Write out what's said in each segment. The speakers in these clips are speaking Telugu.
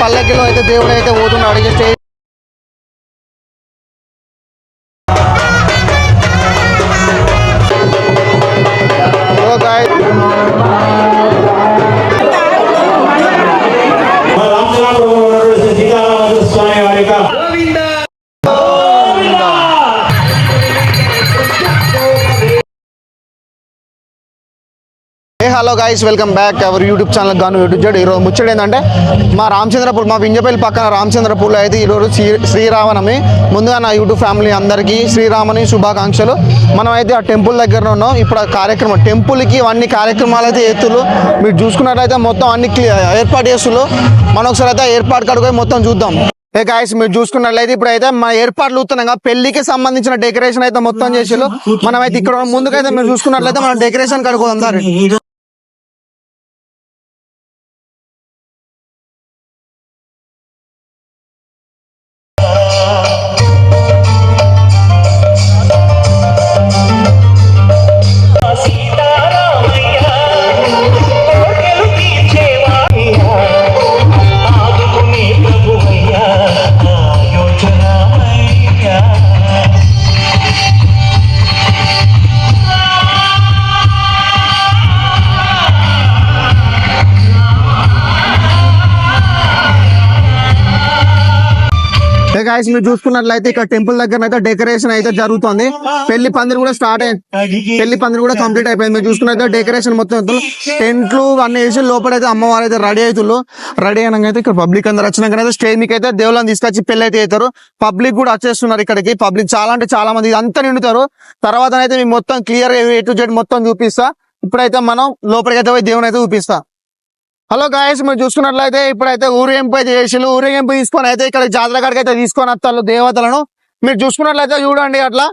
పల్లకిలో అయితే దేవుడు అయితే పోతున్నాడు. Stage hello guys, welcome back our YouTube channel గాను యూట్యూబ్ జడ్. ఈరోజు ముచ్చట ఏంటంటే మా రామచంద్రపూర్, మా వింజపల్లి పక్కన రామచంద్రపూర్లో అయితే ఈరోజు శ్రీరామనవమి. ముందుగా నా యూట్యూబ్ ఫ్యామిలీ అందరికీ శ్రీరామని శుభాకాంక్షలు. మనం అయితే ఆ టెంపుల్ దగ్గర ఉన్నాం. ఇప్పుడు ఆ కార్యక్రమం టెంపుల్కి అన్ని కార్యక్రమాలు అయితే ఎత్తులు మీరు చూసుకున్నట్లయితే మొత్తం అన్ని ఏర్పాటు చేస్తులు. మనం ఒకసారి అయితే ఏర్పాటు కడుగు మొత్తం చూద్దాం. గాయస్, మీరు చూసుకున్నట్లయితే ఇప్పుడు అయితే మన ఏర్పాట్లు చూస్తున్నాం. పెళ్లికి సంబంధించిన డెకరేషన్ అయితే మొత్తం చేసిలు. మనం అయితే ఇక్కడ ముందుకైతే మీరు చూసుకున్నట్లయితే మనం డెకరేషన్ కడుగుదాం సార్. గాయస్, మీరు చూసుకున్నట్లయితే ఇక్కడ టెంపుల్ దగ్గర అయితే డెకరేషన్ అయితే జరుగుతుంది. పెళ్లి పందిరి కూడా కంప్లీట్ అయిపోయింది. మీరు చూసుకున్నట్లయితే డెకరేషన్ మొత్తం టెంట్లు అన్ని వేసి లోపలైతే అమ్మవారు అయితే రెడీ అవుతున్నారు. రెడీ అయినాక అయితే ఇక్కడ పబ్లిక్ అందరు వచ్చినాక అయితే స్టేజ్ మీకు అయితే దేవుళ్ళని తీసుకొచ్చి పెళ్లి అయితే అవుతారు. పబ్లిక్ కూడా వచ్చేస్తున్నారు ఇక్కడికి. పబ్లిక్ చాలా అంటే చాలా మంది అంతా నిండుతారు. తర్వాత అయితే మీకు మొత్తం క్లియర్ ఏ టు జెడ్ మొత్తం చూపిస్తా. ఇప్పుడైతే మనం లోపలికి అయితే పోయి దేవుని అయితే చూపిస్తా. హలో గాయస్, మీరు చూసుకున్నట్లయితే ఇప్పుడైతే ఊరేగింపు అయితే చేసిలు. ఊరేగింపు తీసుకొని అయితే ఇక్కడ జాతర కాడికి అయితే తీసుకొని వస్తారు దేవతలను. మీరు చూసుకున్నట్లయితే చూడండి అట్లా.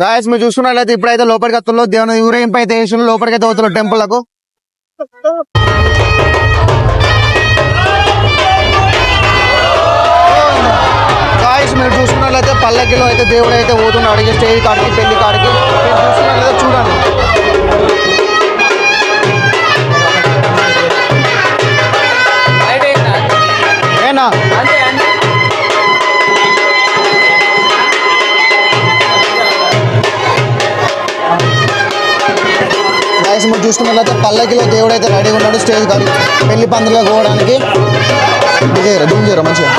గాయస్, మీరు చూసుకున్నట్లయితే ఇప్పుడైతే లోపలికి వస్తున్నారు. దేవుని ఊరేగింపు అయితే వేసిన లోపలికి అయితే పోతున్నారు టెంపుల్లకు. గాయస్, మీరు చూసుకున్నట్లయితే పల్లకిలో అయితే దేవుడు అయితే పోతున్నాడు. స్టేజ్ కాడికి, పెళ్లి కాడికి. మీరు చూసుకున్నట్లయితే చూడండి. ఏనా మీరు చూసుకున్నట్లయితే పల్లకిలో దేవుడు అయితే రెడీగా ఉన్నాడు. స్టేజ్ కాదు పెళ్లి పందిరిలో పోవడానికి. దూరం చేయరా మంచిగా.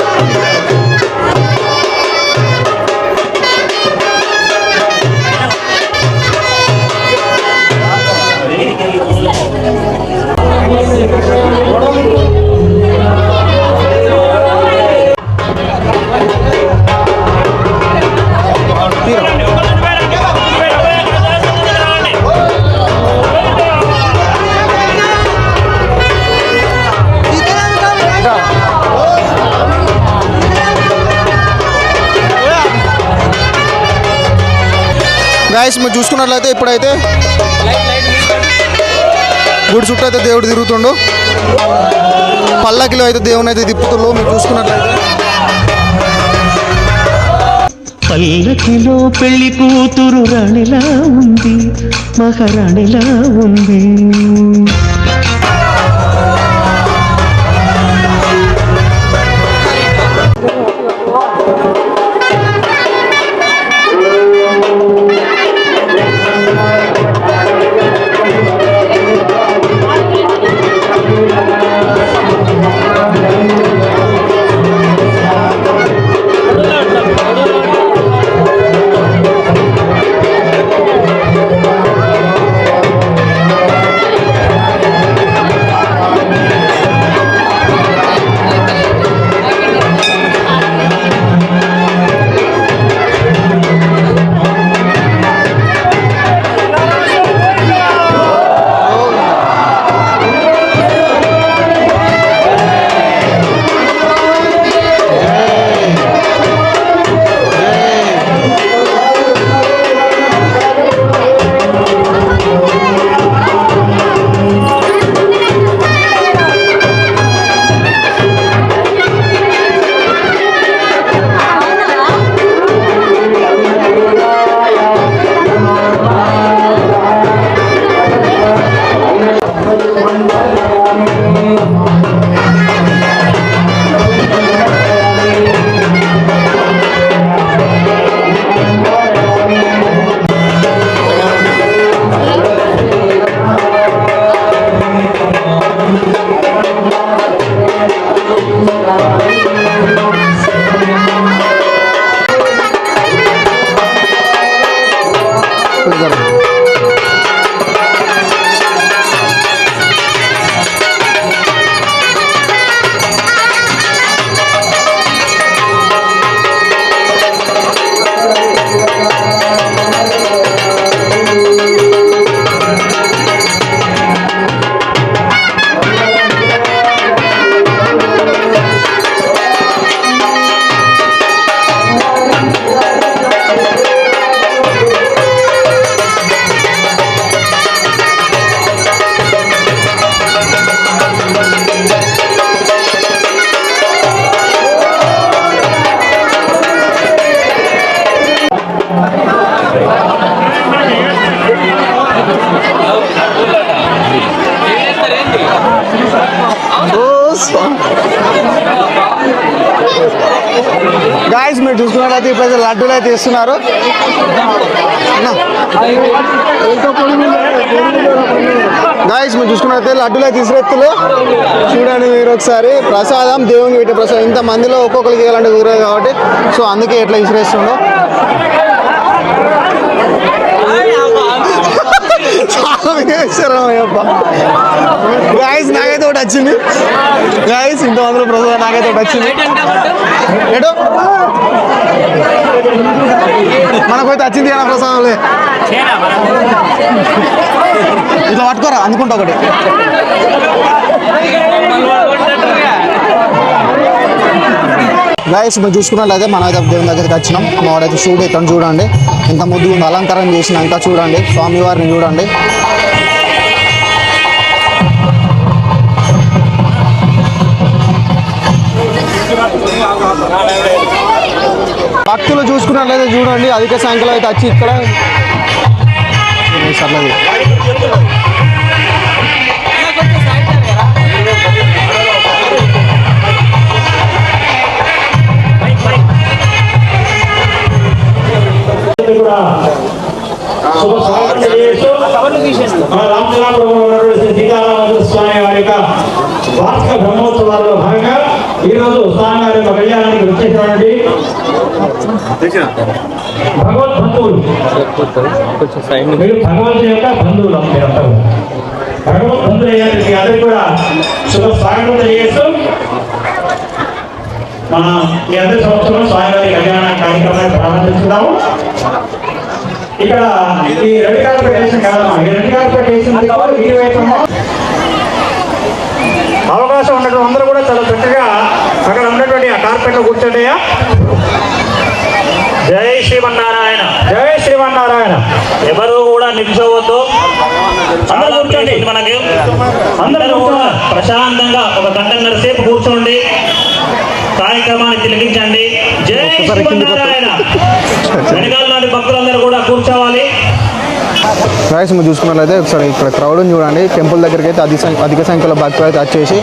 గాయస్, మీరు చూసుకున్నట్లయితే ఇప్పుడైతే గుడి చుట్టూ అయితే దేవుడు తిరుగుతుండు. పల్లకిలో అయితే దేవుని అయితే తిప్పుతుండు. మీరు చూసుకున్నట్లయితే పల్లకిలో పెళ్లి కూతురు రాణిలా ఉంది, మహారాణిలా ఉంది. ఇక్కడ గాయస్ మీరు చూసుకున్నట్లయితే ఇప్పుడు లడ్డూలు అయితే ఇస్తున్నారు. గాయస్ మీరు చూసుకున్నట్లయితే లడ్డూలు అయితే ఇసురెత్తులు చూడండి మీరు ఒకసారి. ప్రసాదం దేవునికి పెట్టే ప్రసాదం, ఇంత మందిలో ఒక్కొక్కరికి ఇవ్వాలంటే కుదరదు కాబట్టి సో అందుకే ఎట్లా ఇసురేస్తుండో. గాయస్ నాకైతే ఒకటి వచ్చింది. గాయస్ ఇంతమందిలో ప్రసాదం నాకైతే ఒకటి వచ్చింది. ఏటో మనకైతే వచ్చింది కదా ప్రసాదంలే. ఇట్లా పట్టుకోరా అందుకుంటా ఒకటి. గాయస్ మీరు చూసుకున్నట్లయితే మనమైతే దేవుని దగ్గరికి వచ్చినాం. మావాడైతే షూట్ అవుతాం చూడండి. ఎంత ముద్దు ఉంది, అలంకారం చేసినాక చూడండి. స్వామివారిని చూడండి. భక్తులు చూసుకున్నట్లయితే చూడండి అధిక సంఖ్యలో అయితే వచ్చి ఇక్కడ సర్లేదు. స్వామి వారి యొక్క వార్షిక బ్రహ్మోత్సవాలలో భాగంగా ఈరోజు స్వామి వారి యొక్క కళ్యాణానికి వచ్చేటువంటి భగవద్బంధువులు, మీరు భగవంతుని యొక్క బంధువులు, మీరంతా భగవద్బంధువులు అయ్యారికి అందరికీ కూడా శుభ స్వాగతం తెలియజేస్తూ మన ఈ అందరి సంవత్సరం స్వామివారి కళ్యాణ కార్యక్రమాన్ని ప్రారంభిస్తున్నాము. ఇక్కడ ఈ రెడ్ కార్పెట్ వేసిన కారణం, ఈ రెడ్ కార్పెట్ వేసిన అవకాశం ఉన్నటువంటి అందరూ కూడా చాలా చక్కగా అక్కడ ఉన్నటువంటి ఆ కార్పెట్ లో కూర్చోండియా. జై శ్రీమన్నారాయణ, జై శ్రీమన్నారాయణ. ఎవరు కూడా నిల్చోవద్దు, అందరూ కూర్చోండి. మనకి అందరూ కూడా ప్రశాంతంగా ఒక గంటన్నర సేపు కూర్చోండి, కార్యక్రమాన్ని తిలకించండి. జై శ్రీమన్నారాయణ. వెనకాల భక్తులందరూ కూడా కూర్చోవాలి. గాయస్ మీరు చూసుకున్నట్లయితే ఒకసారి ఇక్కడ క్రౌడ్ని చూడండి. టెంపుల్ దగ్గరికి అయితే అధిక సంఖ్యలో భక్తులు అయితే వచ్చేసి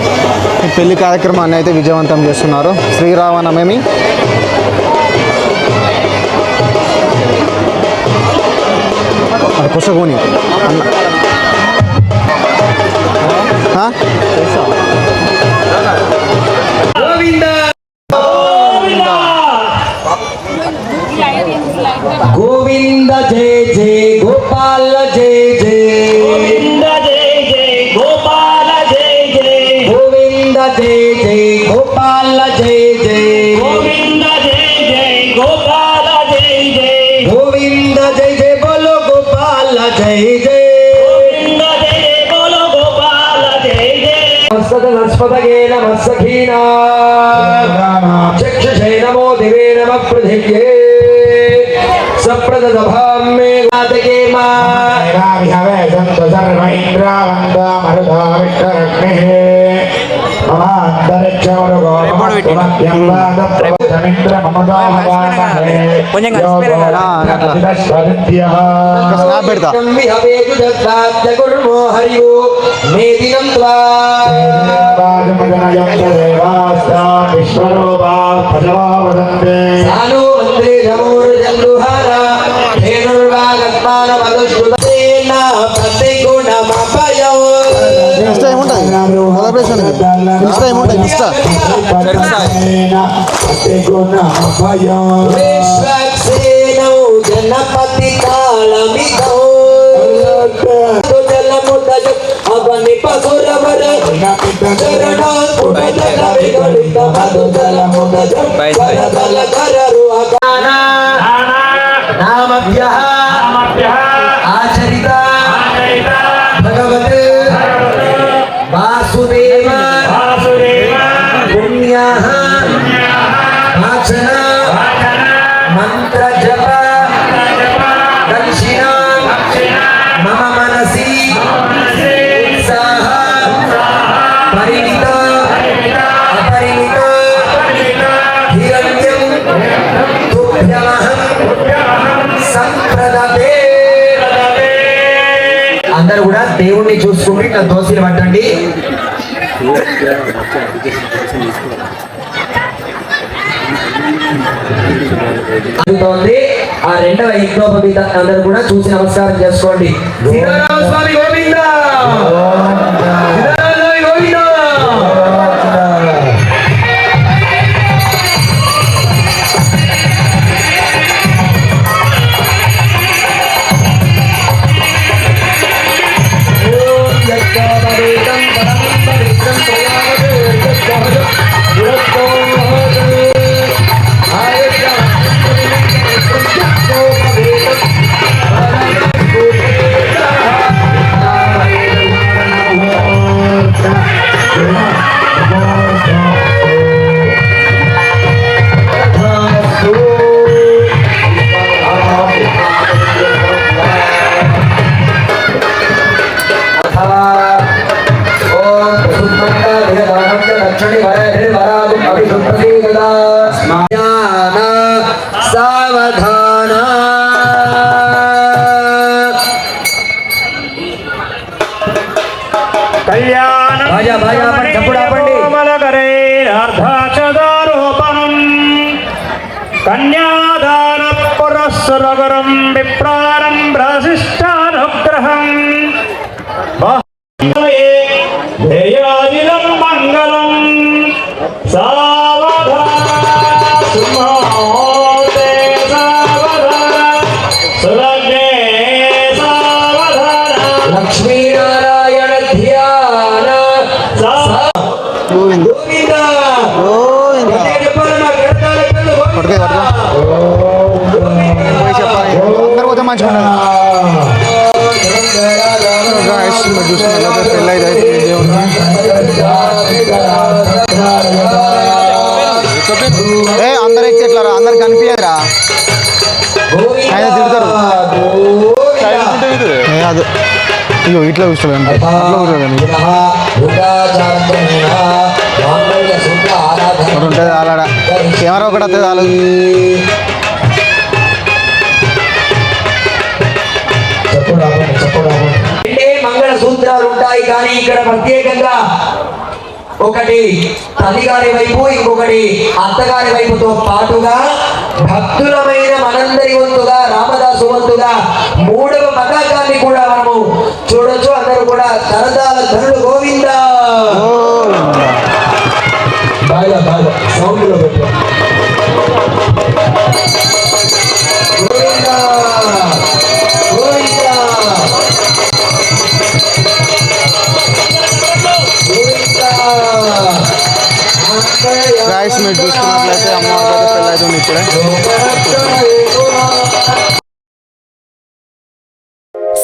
పెళ్లి కార్యక్రమాన్ని అయితే విజయవంతం చేస్తున్నారు. శ్రీరామనవమి కుసగోని అన్న गोविंद जय जय गोपाल जय जय गोविंद जय जय गोपाल जय जय गोविंद जय जय गोपाल जय जय गोविंद जय जय गोपाल जय जय गोविंद जय जय बोलो गोपाल जय जय गोविंद जय जय बोलो गोपाल जय जय मस्तके नमः सखीना चक्षुषे नमो दिवे नमः पृथिव्ये सप्रदभां मे नाटके मा विहवे संत सर्व इंद्रावन्त मरुदा विष्टरग्निः ममान्तरिक्षमरु गोपमस्तुमभ्यम्बाद प्रभुधमिन्द्र मम दामवामहे योगोरत्नस्वदित्यः పెడతా विहवे जुदत्तात्य गुरुमो हरियो मे दिनं त्वा वाजमजनयन्त देवास्तान् विश्वरूपा पशवा वदन्ते सानो वन्दे नमोर्जन्दुहारा धेनुर्वागत्मानमनुश्रुतेन प्रतिगुणमपयो ఇన్స్టా ఏముంటుంది సెలబ్రేషన్ ఇన్స్టా ఏముంటుంది ఇన్స్టా विश्वक्सेनौ జనపతి తాళమిదో జలముదయ అవని పసురవర నామభ్యః ఆచరిత భగవత్ వాసుదేవ పుణ్యః వాచన మంత్ర జప దక్షిణ మమ మనసి ఉత్సాహ పరిమిత అపరిమిత హిరణ్యం తుభ్యమహం సంప్రదతే. అందరూ కూడా దేవుణ్ణి చూసుకుంటూ ఇట్లా దోశలు పట్టండి. ఆ రెండవ యజ్ఞోపవీత అందరూ కూడా చూసి నమస్కారం చేసుకోండి. సీతారామ స్వామి గోవింద, సీతారామ స్వామి గోవింద. సావధాన కళ్యాణ భాజా భాజా ఆపండి, చప్పుడు ఆపండి. అర్ధాచదారోపణం కన్యాదాన పురస్సరగరం విప్రారం ప్రశిష్టానుగ్రహం ధ్యేయాదిలం మంగళం సావధాన సుమోతే సావధాన సులగ్నే సావధాన లక్ష్మీనారాయణ ధ్యాన గోవింద గోవింద గోవింద. చెప్పాలి మా గడతాల పిల్లలు పట్టుకో పోయి చెప్పాలి, అందరూ పోతే మంచిగా ఉండదు. Guys, మీరు చూస్తున్నట్లయితే పెళ్ళి అయితే అందరు ఎక్కి ఎట్లా అందరు కనిపించదురా, ఆయన తిడతారు. అది ఇగో ఇట్లా కూర్చోండి, అట్లా కూర్చోండి. ఒకటి ఉంటుంది ఆలాడ కెమెరా ఒకటి వస్తుంది వాళ్ళు. రెండే మంగళ సూత్రాలు ఉంటాయి, కానీ ఇక్కడ ప్రత్యేకంగా ఒకటి తల్లిగారి వైపు, ఇంకొకటి అత్తగారి వైపుతో పాటుగా భక్తులమైన మనందరి వంతుగా రామదాసు వంతుగా మూడవ పతాకాన్ని కూడా మనము చూడొచ్చు. అందరూ కూడా తరదాల ధనుడు గోవింద బాగా బాగా సౌండ్ లో పెట్టు. గోవింద గోవింద గాయస్ మీరు చూసుకున్నట్లయితే అమ్మవారికి అయితే పెళ్ళి అవుతుంది ఇప్పుడే.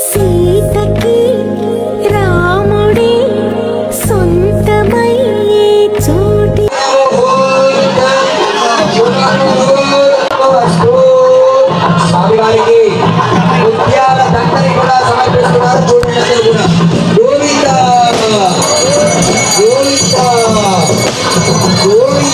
సీతకి రాముడే సొంతమయ్యే చోటి స్వామివారికి ముత్యాల దండని కూడా సమర్పిస్తున్నారు. చూడండి కూడా గోవింద గోవింద గోవింద.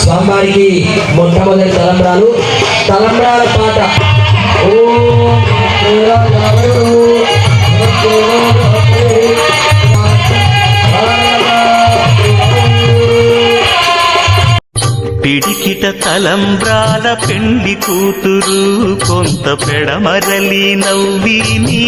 స్వామివారికి మొట్టమొదటి తలంబ్రాలు, తలంబ్రాల పాట పిడికిట తలంబ్రాల పెండి కూతురు కొంత పెడమరలి నవ్విని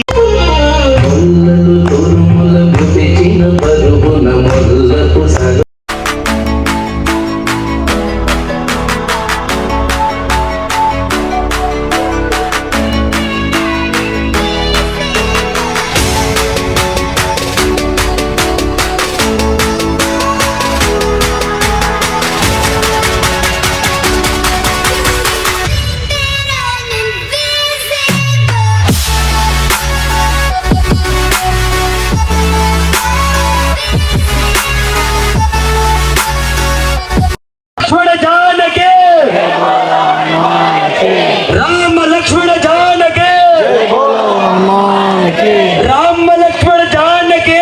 లక్ష్మణ జానకి రామ లక్ష్మణ జానకి రామ లక్ష్మణ జానకి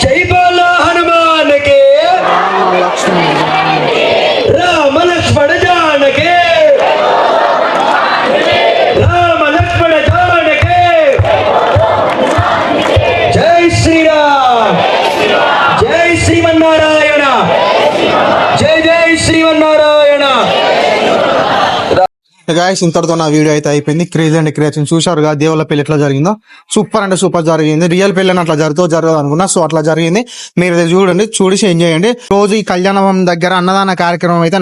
జై బోలో హనుమానికి రామ లక్ష్మణ జానకి రామ లక్ష్మణ జానకి జై శ్రీరామ్ జై శ్రీమన్నారాయణ జై జై శ్రీమన్నారాయణ. గాయస్ ఇంతటితో నా వీడియో అయితే అయిపోయింది. క్రేజ్ అండ్ క్రియేషన్ చూశారుగా దేవుళ్ళ పెళ్లి ఎట్లా జరిగిందో. సూపర్ అంటే సూపర్ జరిగింది. రియల్ పెళ్లి అట్లా జరగదు అనుకున్నా. సో అట్లా జరిగింది. మీరు ఇది చూడండి, చూసి ఎంజాయ్ చేయండి. రోజు ఈ కళ్యాణం దగ్గర అన్నదాన కార్యక్రమం అయితే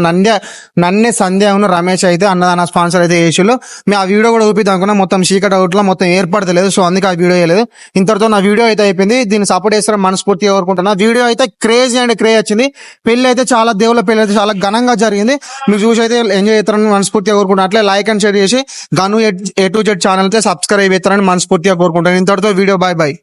నన్నే సంధ్య రమేష్ అయితే అన్నదాన స్పాన్సర్ అయితే చేసిళ్ళు. మేము ఆ వీడియో కూడా చూపిద్దాం అనుకున్నా. మొత్తం చీకటి అవుట్ లో మొత్తం ఏర్పడతలేదు. సో అందుకే ఆ వీడియో వేయలేదు. ఇంతటితో నా వీడియో అయితే అయిపోయింది. దీన్ని సపోర్ట్ చేస్తారని మనస్ఫూర్తిగా కోరుకుంటున్నా. వీడియో అయితే క్రేజీ అండ్ క్రేజ్ వచ్చింది. పెళ్లి అయితే చాలా దేవుళ్ళ పెళ్లి అయితే చాలా ఘనంగా జరిగింది. మీరు చూసి అయితే ఎంజాయ్ చేస్తారని మనస్ఫూర్తిగా కోరుకుంటున్నా. అట్లే లైక్ అండ్ షేర్ చేసి గను A to Z ఛానల్ అయితే సబ్స్క్రైబ్ చేస్తారని మనస్ఫూర్తిగా కోరుకుంటాను. ఇంతటితో వీడియో బాయ్ బాయ్.